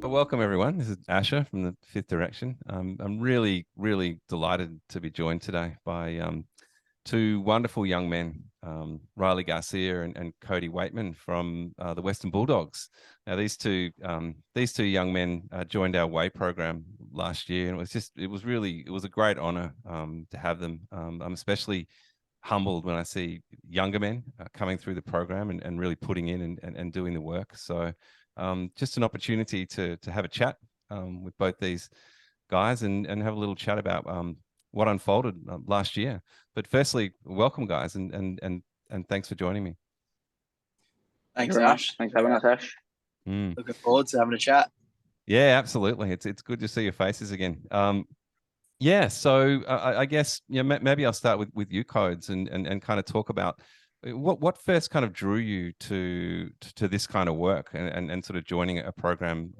Welcome everyone. This is Asher from the Fifth Direction. I'm really, really delighted to be joined today by two wonderful young men, Riley Garcia and Cody Weightman from the Western Bulldogs. Now, these two young men joined our Way program last year, and it was a great honour to have them. I'm especially humbled when I see younger men coming through the program and really putting in and doing the work. So just an opportunity to have a chat with both these guys and have a little chat about what unfolded last year. But firstly, welcome guys, and thanks for joining me. Thanks, Ash. Thanks for having us, Ash. Looking forward to having a chat. Yeah, absolutely. It's good to see your faces again. Yeah, so I guess maybe I'll start with you, Codes, and kind of talk about what first kind of drew you to this kind of work and sort of joining a program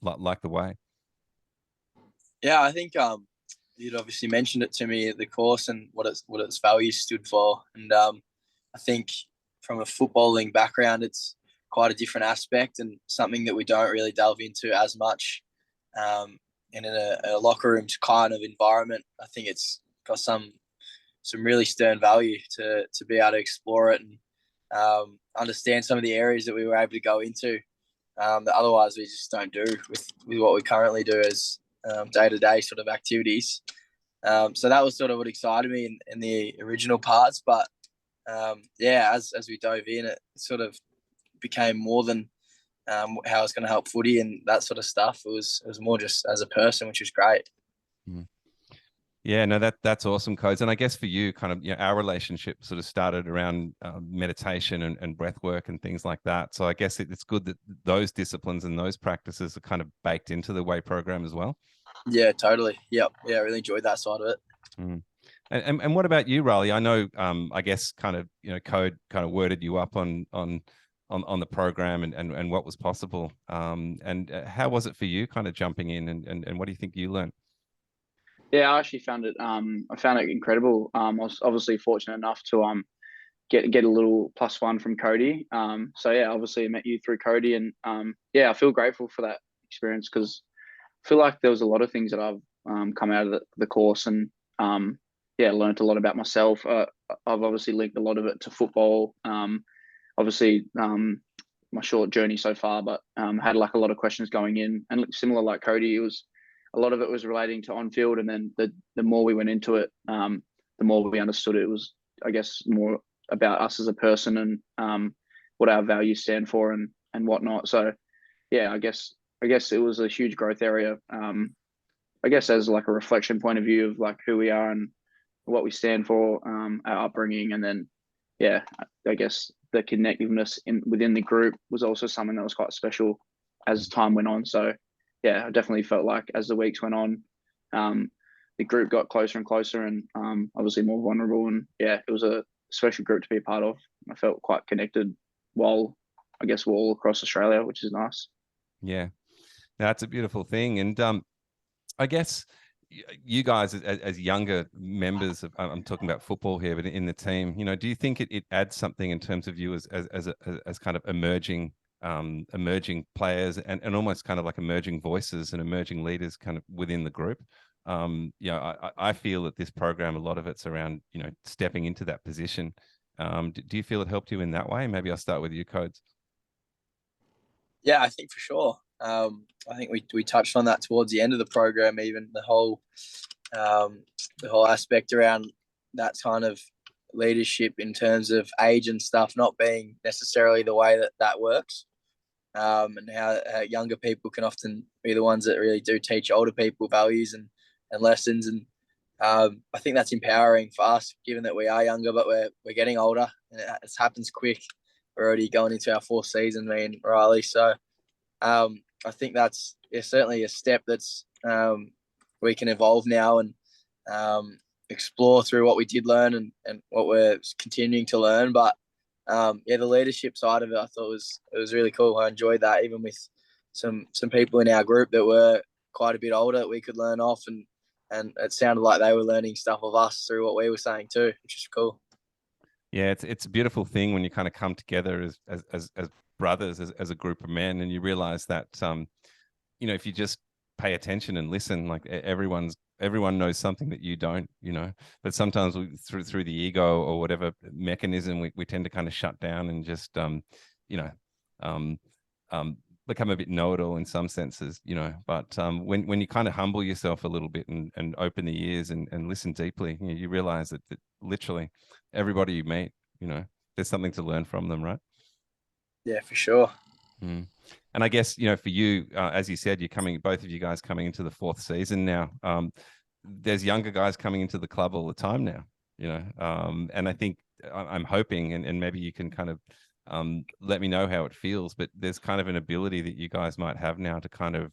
like the Way. Yeah, I think you'd obviously mentioned it to me at the course and what its values stood for, and I think from a footballing background, it's quite a different aspect and something that we don't really delve into as much. And in a locker room kind of environment, I think it's got some really stern value to be able to explore it and understand some of the areas that we were able to go into that otherwise we just don't do with what we currently do as day-to-day sort of activities. So that was sort of what excited me in the original parts. But as we dove in, it sort of became more than how it's going to help footy and that sort of stuff. It was more just as a person, which was great. Yeah, no, that's awesome, Codes. And I guess for you, kind of, our relationship sort of started around meditation and breath work and things like that. So I guess it's good that those disciplines and those practices are kind of baked into the Way program as well. Yeah, totally. Yep. Yeah, I really enjoyed that side of it. And what about you, Riley? I know, I guess kind of, Code kind of worded you up on the program and what was possible. And how was it for you kind of jumping in and what do you think you learned? Yeah, I actually found it. I found it incredible. I was obviously fortunate enough to get a little +1 from Cody. So yeah, obviously I met you through Cody, and yeah, I feel grateful for that experience because I feel like there was a lot of things that I've come out of the course and yeah, learned a lot about myself. I've obviously linked a lot of it to football. Obviously, my short journey so far, but had like a lot of questions going in, and similar like Cody, a lot of it was relating to on-field, and then the more we went into it, the more we understood it. It was, I guess, more about us as a person and what our values stand for and whatnot. So, yeah, I guess it was a huge growth area. I guess as like a reflection point of view of like who we are and what we stand for, our upbringing, and then yeah, I guess the connectiveness within the group was also something that was quite special as time went on. So yeah, I definitely felt like as the weeks went on, the group got closer and closer and obviously more vulnerable. And yeah, it was a special group to be a part of. I felt quite connected while all across Australia, which is nice. Yeah, that's a beautiful thing. And I guess you guys as younger members of, I'm talking about football here, but in the team, do you think it adds something in terms of you as kind of emerging players and almost kind of like emerging voices and emerging leaders kind of within the group? I feel that this program, a lot of it's around, stepping into that position. Do you feel it helped you in that way? Maybe I'll start with you, Codes. Yeah, I think for sure. I think we touched on that towards the end of the program, even the whole aspect around that kind of leadership in terms of age and stuff not being necessarily the way that works. And how younger people can often be the ones that really do teach older people values and lessons. And I think that's empowering for us, given that we are younger, but we're getting older, and it happens quick. We're already going into our 4th season, me and Riley. So I think that's certainly a step that's we can evolve now and explore through what we did learn and what we're continuing to learn. But the leadership side of it, I thought it was really cool. I enjoyed that, even with some people in our group that were quite a bit older that we could learn off, and it sounded like they were learning stuff of us through what we were saying too, which is cool. Yeah, it's a beautiful thing when you kind of come together as brothers, as a group of men, and you realize that if you just pay attention and listen, like everyone knows something that you don't, but sometimes through the ego or whatever mechanism, we tend to kind of shut down and just, become a bit know-it-all in some senses, but when you kind of humble yourself a little bit and open the ears and listen deeply, you realize that literally everybody you meet, there's something to learn from them, right? Yeah, for sure. Mm. And I guess, for you, as you said, both of you guys coming into the 4th season now. There's younger guys coming into the club all the time now, and I think I'm hoping, and maybe you can kind of let me know how it feels, but there's kind of an ability that you guys might have now to kind of,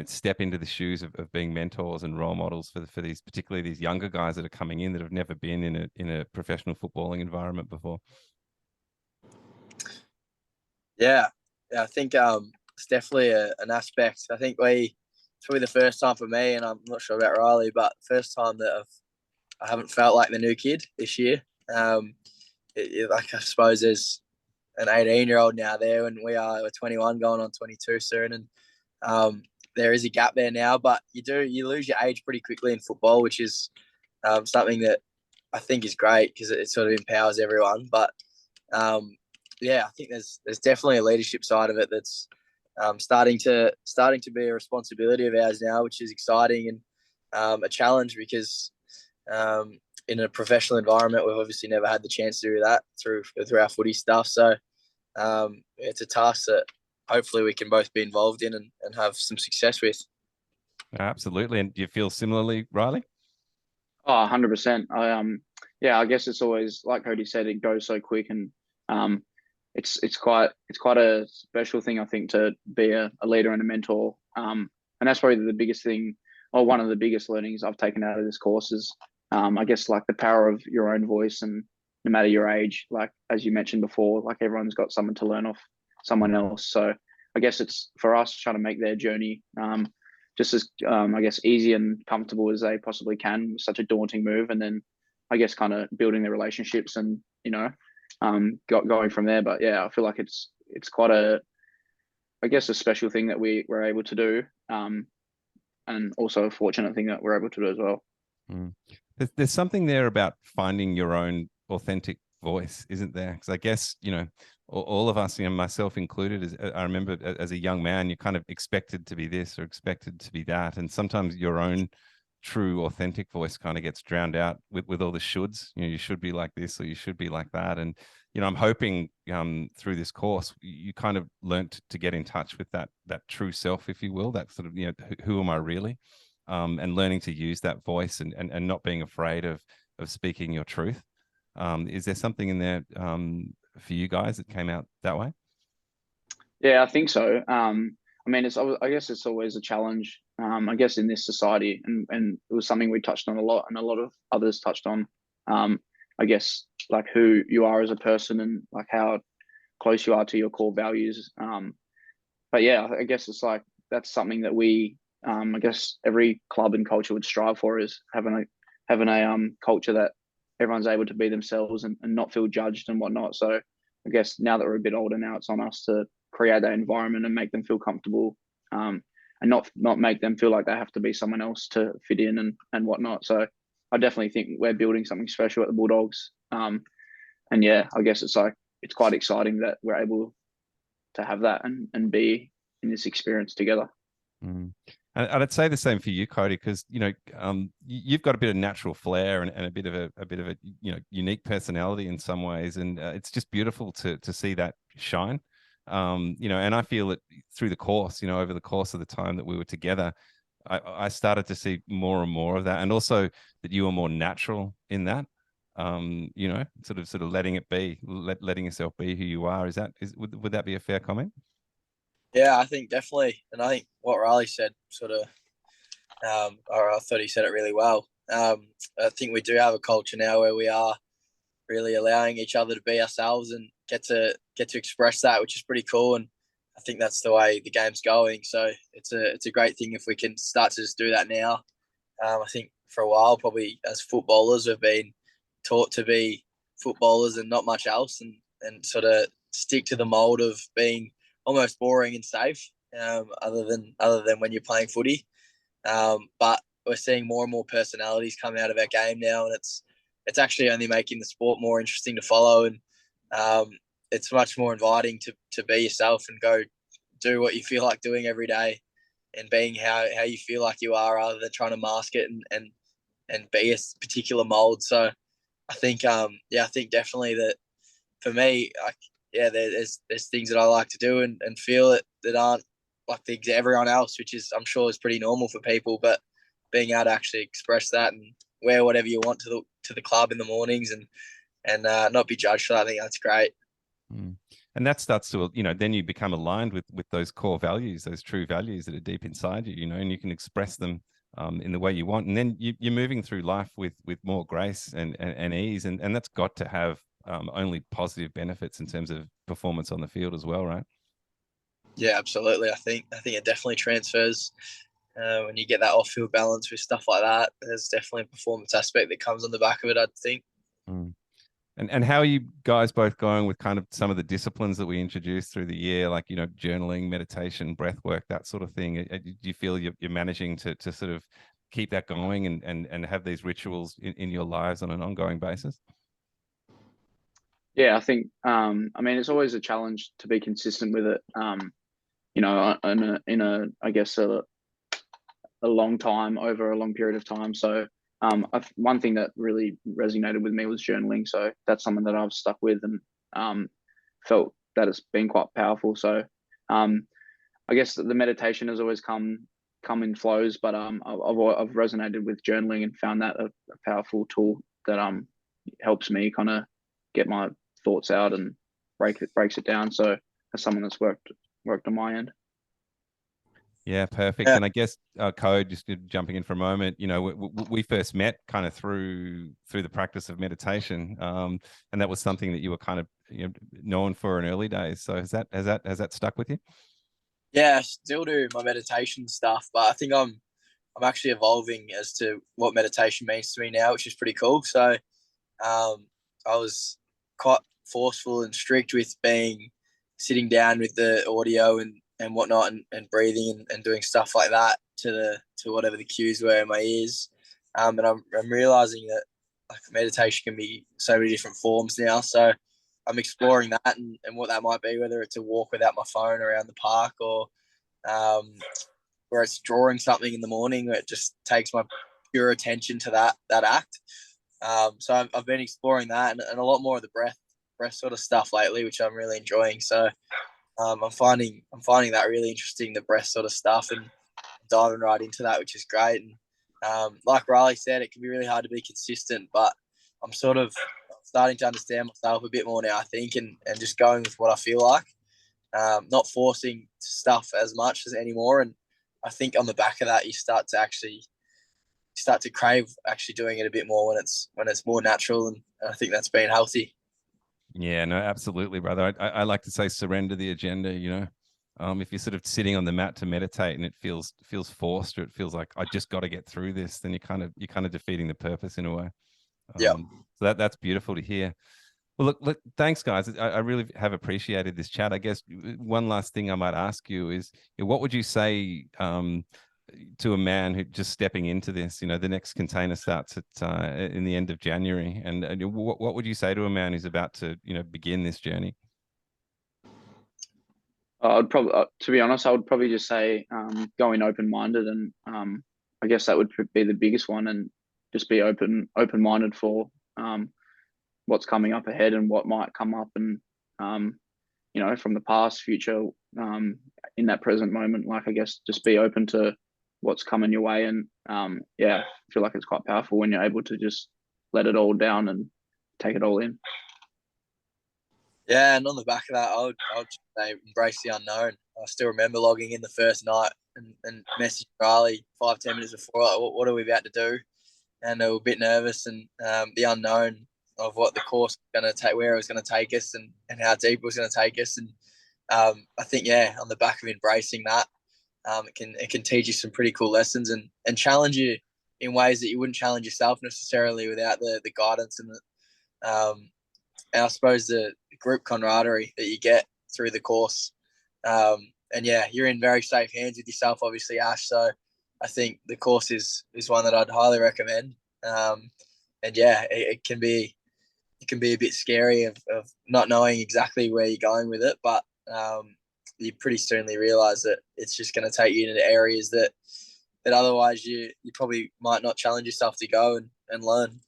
step into the shoes of being mentors and role models for these, particularly these younger guys that are coming in that have never been in a professional footballing environment before. Yeah, I think it's definitely an aspect. I think it's probably the first time for me, and I'm not sure about Riley, but first time that I haven't felt like the new kid this year. Like I suppose there's an 18-year-old now there, and we're 21 going on 22 soon, and there is a gap there now. But you lose your age pretty quickly in football, which is something that I think is great because it sort of empowers everyone. But I think there's definitely a leadership side of it that's starting to be a responsibility of ours now, which is exciting and a challenge because in a professional environment, we've obviously never had the chance to do that through our footy stuff. So it's a task that hopefully we can both be involved in and have some success with. Absolutely. And do you feel similarly, Riley? Oh, 100%. I guess it's always, like Cody said, it goes so quick, and it's quite a special thing, I think, to be a leader and a mentor. And that's probably the biggest thing, or one of the biggest learnings I've taken out of this course is, I guess, like the power of your own voice, and no matter your age, like as you mentioned before, like everyone's got something to learn off someone else. So I guess it's for us trying to make their journey just as I guess easy and comfortable as they possibly can. Such a daunting move, and then I guess kind of building the relationships and going from there. But yeah, I feel like it's quite a special thing that we're able to do, and also a fortunate thing that we're able to do as well. Mm. There's something there about finding your own authentic voice, isn't there? Because I guess, all of us, myself included, I remember as a young man, you're kind of expected to be this or expected to be that. And sometimes your own true authentic voice kind of gets drowned out with all the shoulds. You should be like this or you should be like that. And, I'm hoping through this course, you kind of learnt to get in touch with that true self, if you will, that sort of, who am I really? And learning to use that voice and not being afraid of speaking your truth. Is there something in there for you guys that came out that way? Yeah, I think so. I mean, I guess it's always a challenge, I guess, in this society, and it was something we touched on a lot, and a lot of others touched on, I guess, like who you are as a person and like how close you are to your core values. But yeah, I guess it's like, that's something that we, I guess every club and culture would strive for, is having a culture that everyone's able to be themselves and not feel judged and whatnot. So I guess now that we're a bit older now, it's on us to create that environment and make them feel comfortable, and not make them feel like they have to be someone else to fit in and whatnot. So I definitely think we're building something special at the Bulldogs. And yeah, I guess it's quite exciting that we're able to have that and be in this experience together. Mm. And I'd say the same for you, Cody, because you've got a bit of natural flair and a bit of a unique personality in some ways, and it's just beautiful to see that shine. And I feel that through the course, over the course of the time that we were together, I started to see more and more of that, and also that you were more natural in that. Sort of letting it be, letting yourself be who you are. Would that be a fair comment? Yeah, I think definitely. And I think what Riley said or I thought he said it really well. I think we do have a culture now where we are really allowing each other to be ourselves and get to express that, which is pretty cool. And I think that's the way the game's going. So it's a great thing if we can start to just do that now. I think for a while, probably as footballers, we've been taught to be footballers and not much else, and sort of stick to the mold of being almost boring and safe. other than when you're playing footy. But we're seeing more and more personalities come out of our game now, and it's actually only making the sport more interesting to follow, and it's much more inviting to be yourself and go do what you feel like doing every day, and being how you feel like you are, rather than trying to mask it and be a particular mold. So I think I think definitely that for me, there's things that I like to do and feel that aren't like things everyone else, which is, I'm sure, is pretty normal for people, but being able to actually express that and wear whatever you want to the club in the mornings and not be judged for that, I think that's great. And that starts to, then you become aligned with those core values, those true values that are deep inside you, and you can express them in the way you want. And then you're moving through life with more grace and ease. And that's got to have only positive benefits in terms of performance on the field as well, right? Yeah, absolutely. I think it definitely transfers when you get that off-field balance with stuff like that. There's definitely a performance aspect that comes on the back of it, I'd think. And how are you guys both going with kind of some of the disciplines that we introduced through the year, like, journaling, meditation, breath work, that sort of thing? Do you feel you're managing to sort of keep that going and have these rituals in your lives on an ongoing basis? Yeah, I think, it's always a challenge to be consistent with it, I guess, a long time, over a long period of time. So one thing that really resonated with me was journaling. So that's something that I've stuck with and felt that it's been quite powerful. So I guess the meditation has always come in flows, but I've resonated with journaling and found that a powerful tool that helps me kind of get my thoughts out and breaks it down. So that's something that's worked on my end. Yeah, perfect. Yeah. And I guess Code, just jumping in for a moment, we first met kind of through the practice of meditation, and that was something that you were kind of known for in early days. So has that stuck with you? Yeah, I still do my meditation stuff, but I think I'm actually evolving as to what meditation means to me now, which is pretty cool. So I was quite forceful and strict with sitting down with the audio and whatnot, and breathing and doing stuff like that to whatever the cues were in my ears. And I'm realizing that like meditation can be so many different forms now. So I'm exploring that and what that might be, whether it's a walk without my phone around the park, or where it's drawing something in the morning where it just takes my pure attention to that act. So I've been exploring that and a lot more of the breath sort of stuff lately, which I'm really enjoying. So I'm finding that really interesting, the breath sort of stuff, and diving right into that, which is great. And like Riley said, it can be really hard to be consistent, but I'm sort of starting to understand myself a bit more now, I think, and just going with what I feel like, not forcing stuff as much as anymore. And I think on the back of that, you start to crave actually doing it a bit more when it's more natural, and I think that's been healthy. Yeah, no, absolutely, brother. I like to say surrender the agenda, if you're sort of sitting on the mat to meditate and it feels forced, or it feels like I just got to get through this, then you're kind of defeating the purpose in a way. Yeah. So that's beautiful to hear. Well, look, thanks, guys. I really have appreciated this chat. I guess one last thing I might ask you is, what would you say to a man who just stepping into this? The next container starts in the end of January, and what would you say to a man who's about to begin this journey? I'd probably, to be honest, I would probably just say going open-minded, and I guess that would be the biggest one, and just be open-minded for what's coming up ahead and what might come up, and from the past, future, in that present moment. Like, I guess just be open to what's coming your way, and I feel like it's quite powerful when you're able to just let it all down and take it all in. Yeah, and on the back of that, I would just say embrace the unknown. I still remember logging in the first night and messaging Riley 5-10 minutes before, like, what are we about to do? And they were a bit nervous, and the unknown of what the course was going to take, where it was going to take us, and how deep it was going to take us. And I think, on the back of embracing that, it can teach you some pretty cool lessons and challenge you in ways that you wouldn't challenge yourself necessarily without the guidance and I suppose the group camaraderie that you get through the course. yeah, you're in very safe hands with yourself, obviously, Ash. So I think the course is one that I'd highly recommend. And yeah, it can be a bit scary of not knowing exactly where you're going with it, but you pretty soonly realize that it's just going to take you into areas that otherwise you probably might not challenge yourself to go and learn.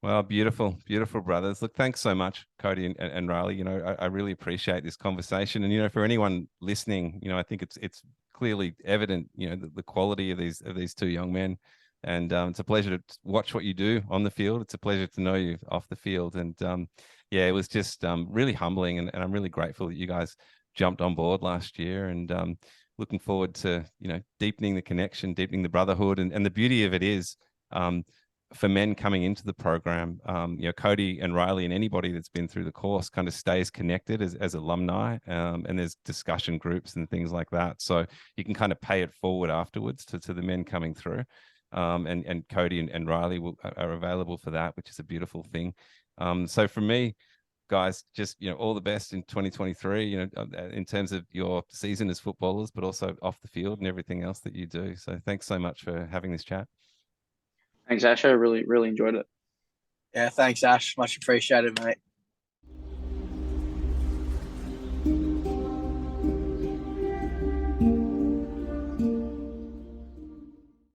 Well, beautiful, beautiful brothers. Look, thanks so much, Cody and Riley. You know, I really appreciate this conversation. And, you know, for anyone listening, you know, I think it's clearly evident, you know, the quality of these two young men. And it's a pleasure to watch what you do on the field. It's a pleasure to know you off the field. And yeah, it was just really humbling. And I'm really grateful that you guys jumped on board last year, and looking forward to, you know, deepening the connection, deepening the brotherhood. And the beauty of it is, for men coming into the program, you know, Cody and Riley and anybody that's been through the course kind of stays connected as alumni, and there's discussion groups and things like that. So you can kind of pay it forward afterwards to the men coming through. And Cody and Riley are available for that, which is a beautiful thing. So for me, guys, just, you know, all the best in 2023, you know, in terms of your season as footballers, but also off the field and everything else that you do. So thanks so much for having this chat. Thanks, Ash. I really enjoyed it. Yeah, thanks, Ash. Much appreciated, mate.